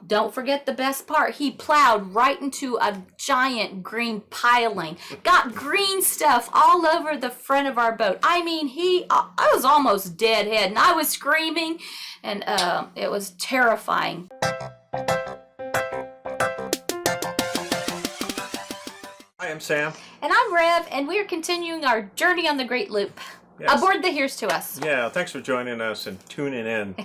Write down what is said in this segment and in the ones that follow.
don't forget the best part. He plowed right into a giant green piling. Got green stuff all over the front of our boat. I mean, I was almost deadhead, and I was screaming, and it was terrifying. Hi, I'm Sam. And I'm Rev, and we are continuing our journey on the Great Loop. Yes. Aboard the Here's to Us. Yeah, thanks for joining us and tuning in.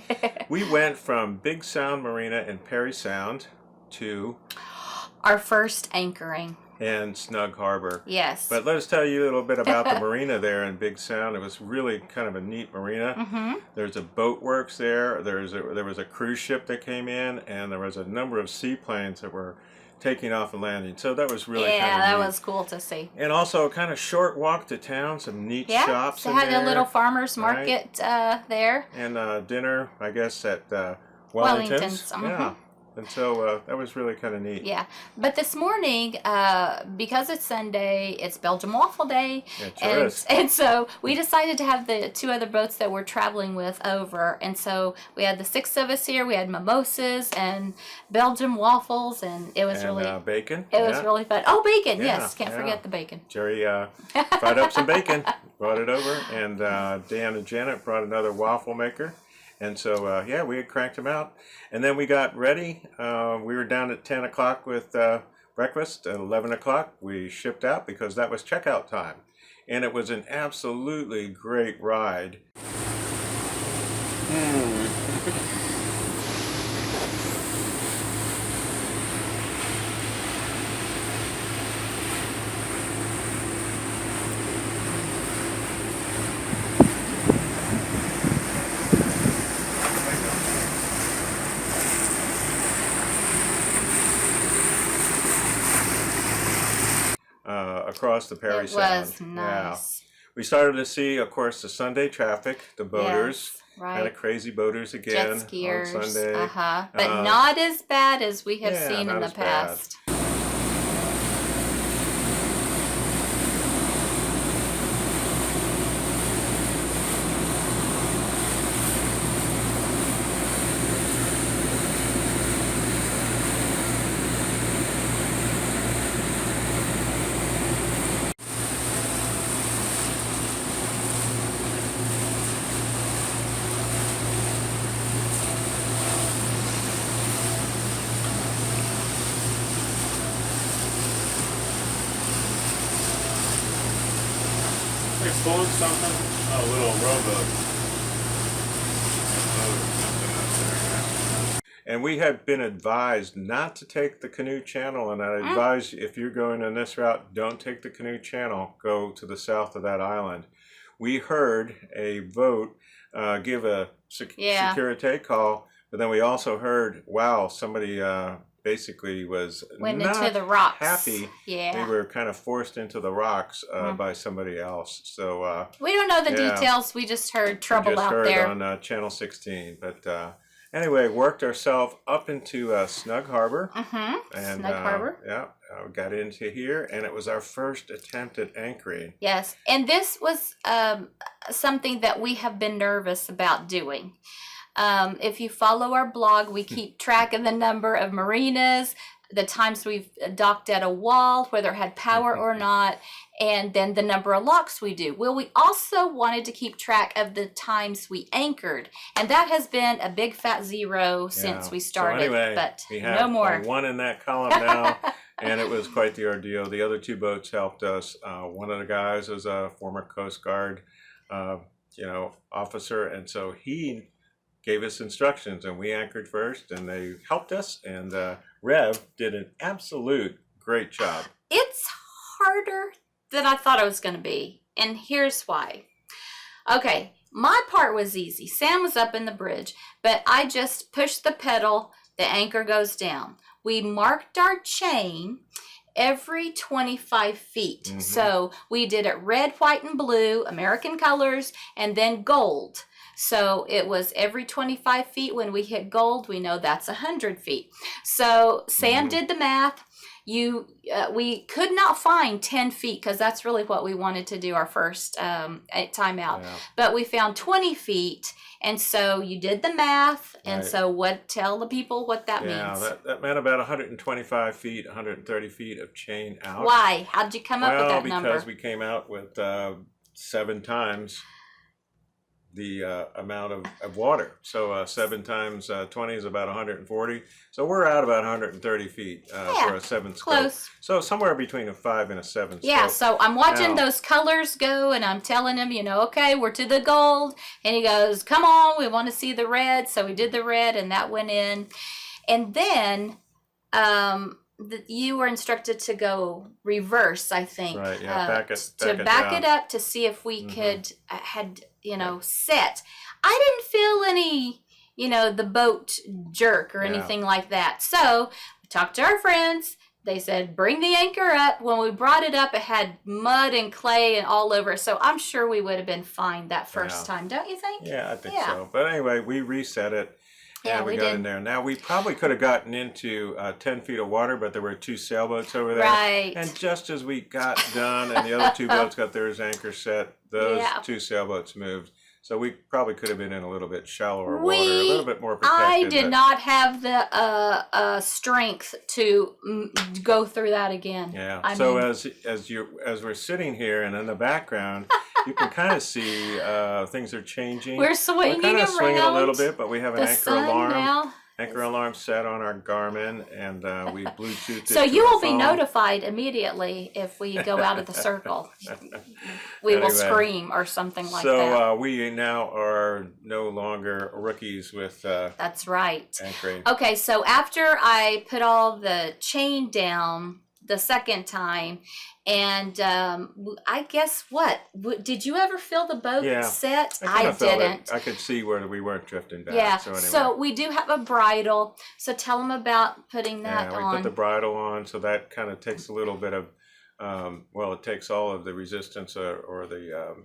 We went from Big Sound Marina in Parry Sound to our first anchoring in Snug Harbor. Yes. But let us tell you a little bit about the marina there in Big Sound. It was really kind of a neat marina. Mm-hmm. There's a boat works there. There was a cruise ship that came in, and there was a number of seaplanes that were taking off and landing. So that was really kind of that neat. was cool to see. And also a kind of short walk to town, some neat shops. They had a little farmer's market there. And dinner, I guess, at Wellington's. Yeah. And so that was really kind of neat. Yeah. But this morning, because it's Sunday, it's Belgian Waffle Day. It sure is. And so we decided to have the two other boats that we're traveling with over. And so we had the 6 of us here. We had mimosas and Belgian waffles. And it was really... bacon. It was really fun. Oh, bacon. Yes. Can't forget the bacon. Jerry fried up some bacon, brought it over. And Dan and Janet brought another waffle maker. And so, we had cranked them out. And then we got ready. We were down at 10 o'clock with breakfast. At 11 o'clock, we shipped out because that was checkout time. And it was an absolutely great ride. Across the Parry Sound. It was nice. Yeah. We started to see, of course, the Sunday traffic, the boaters. Yes, right. Kind of crazy boaters again. Jet skiers. On Sunday. But not as bad as we have seen in the past. Pulling something, a little rowboat. And we have been advised not to take the canoe channel, and I advise if you're going on this route, don't take the canoe channel, go to the south of that island. We heard a boat give a security call, but then we also heard, wow, somebody basically went into the rocks. Happy. Yeah. They were kind of forced into the rocks by somebody else. So we don't know the details. We just heard trouble out there. On Channel 16. But anyway, worked ourselves up into Snug Harbor. And, Snug Harbor. We got into here, and it was our first attempt at anchoring. Yes, and this was something that we have been nervous about doing. If you follow our blog, we keep track of the number of marinas, the times we've docked at a wall, whether it had power or not, and then the number of locks we do. Well, we also wanted to keep track of the times we anchored, and that has been a big fat zero since we started, so anyway, but we have no more. One in that column now, and it was quite the ordeal. The other two boats helped us. One of the guys was a former Coast Guard officer, and so he gave us instructions, and we anchored first, and they helped us, and Rev did an absolute great job. It's harder than I thought it was going to be, and here's why. Okay, my part was easy. Sam was up in the bridge, but I just pushed the pedal, the anchor goes down. We marked our chain every 25 feet. So we did it red, white, and blue, American colors, and then gold. So it was every 25 feet. When we hit gold, we know that's 100 feet. So Sam did the math. we could not find 10 feet because that's really what we wanted to do our first time out. Yeah. But we found 20 feet. And so you did the math. And Right. so tell the people what that means. Yeah, that meant about 125 feet, 130 feet of chain out. Why? How'd you come up with that number? Well, because we came out with 7 times the amount of water. So 7 times 20 is about 140. So we're out about 130 feet for a 7 scope. Close. So somewhere between a 5 and a 7 scope. Yeah, so I'm watching those colors go, and I'm telling him, okay, we're to the gold. And he goes, come on, we want to see the red. So we did the red, and that went in. And then you were instructed to go reverse, I think. Right, yeah, back it up to see if we could, set. I didn't feel any, the boat jerk or anything like that. So we talked to our friends. They said, bring the anchor up. When we brought it up, it had mud and clay and all over. So I'm sure we would have been fine that first time, don't you think? Yeah, I think so. But anyway, we reset it. Yeah, and we got in there. Now, we probably could have gotten into 10 feet of water, but there were 2 sailboats over there. Right. And just as we got done and the other 2 boats got theirs anchor set, those 2 sailboats moved. So we probably could have been in a little bit shallower water, a little bit more protected. I did not have the strength to go through that again. Yeah. As we're sitting here and in the background, you can kind of see things are changing. We're swinging kind of around. swinging a little bit, but we have an the anchor alarm. Now. Anchor alarm set on our Garmin, and we Bluetooth it. So you will be notified immediately if we go out of the circle. We will scream or something like that. So we now are no longer rookies with that's right. anchoring. Okay, so after I put all the chain down the second time, and I guess did you ever feel the boat set? I didn't. I could see where we weren't drifting back. Yeah, so we do have a bridle. So tell them about putting that on. Yeah, we put the bridle on, so that kind of takes a little bit of, it takes all of the resistance or the,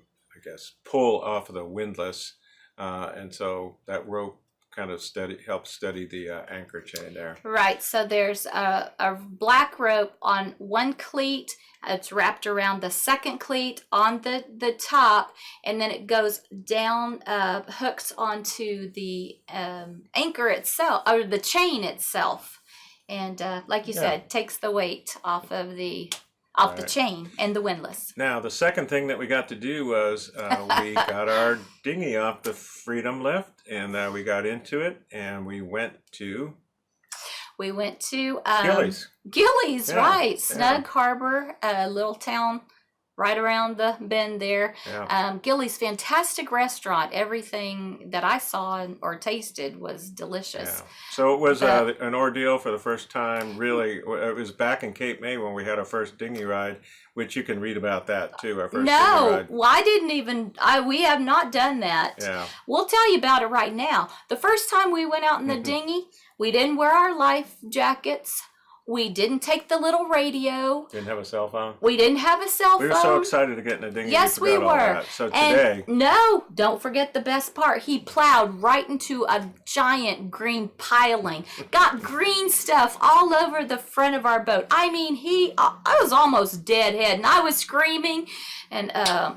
pull off of the windlass. And so that rope kind of helps steady the anchor chain there. Right, so there's a black rope on one cleat. It's wrapped around the second cleat on the top, and then it goes down, hooks onto the anchor itself, or the chain itself. And like you said, takes the weight off of the chain and the windlass. Now, the second thing that we got to do was we got our dinghy off the Freedom Lift, and we got into it, and we went to Gillies. Gillies, right. Snug Harbor, a little town right around the bend there. Yeah. Gillies, fantastic restaurant. Everything that I saw or tasted was delicious. Yeah. So it was an ordeal for the first time, really. It was back in Cape May when we had our first dinghy ride, which you can read about that too, our first dinghy ride. No, I didn't even, we have not done that. Yeah. We'll tell you about it right now. The first time we went out in the dinghy, we didn't wear our life jackets. We didn't take the little radio. Didn't have a cell phone? We didn't have a cell phone. We were so excited to get in a dinghy. Yes, we were. All that. So today. And no, don't forget the best part. He plowed right into a giant green piling. Got green stuff all over the front of our boat. I mean, I was almost deadhead, and I was screaming, and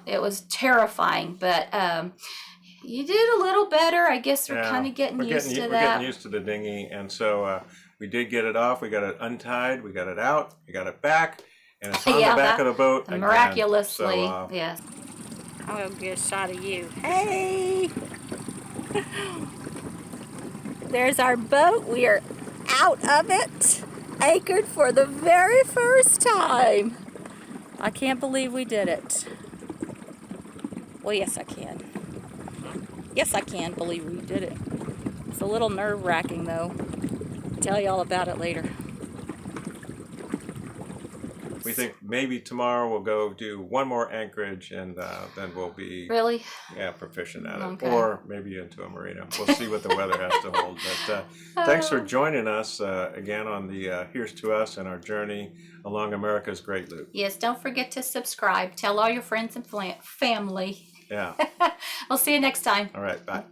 it was terrifying. But you did a little better. I guess we're kind of getting used to that. We're getting used to the dinghy, and so we did get it off. We got it untied. We got it out. We got it back, and it's on the back of the boat. Miraculously, so, yes. I'm gonna get a shot of you. Hey, there's our boat. We are out of it, anchored for the very first time. I can't believe we did it. Well, yes, I can. Yes, I can believe we did it. It's a little nerve-wracking, though. I'll tell you all about it later. We think maybe tomorrow we'll go do one more anchorage, and then we'll be proficient at it. Okay. Or maybe into a marina. We'll see what the weather has to hold. But thanks for joining us again on the Here's to Us and our journey along America's Great Loop. Yes, don't forget to subscribe. Tell all your friends and family. Yeah. We'll see you next time. All right, bye.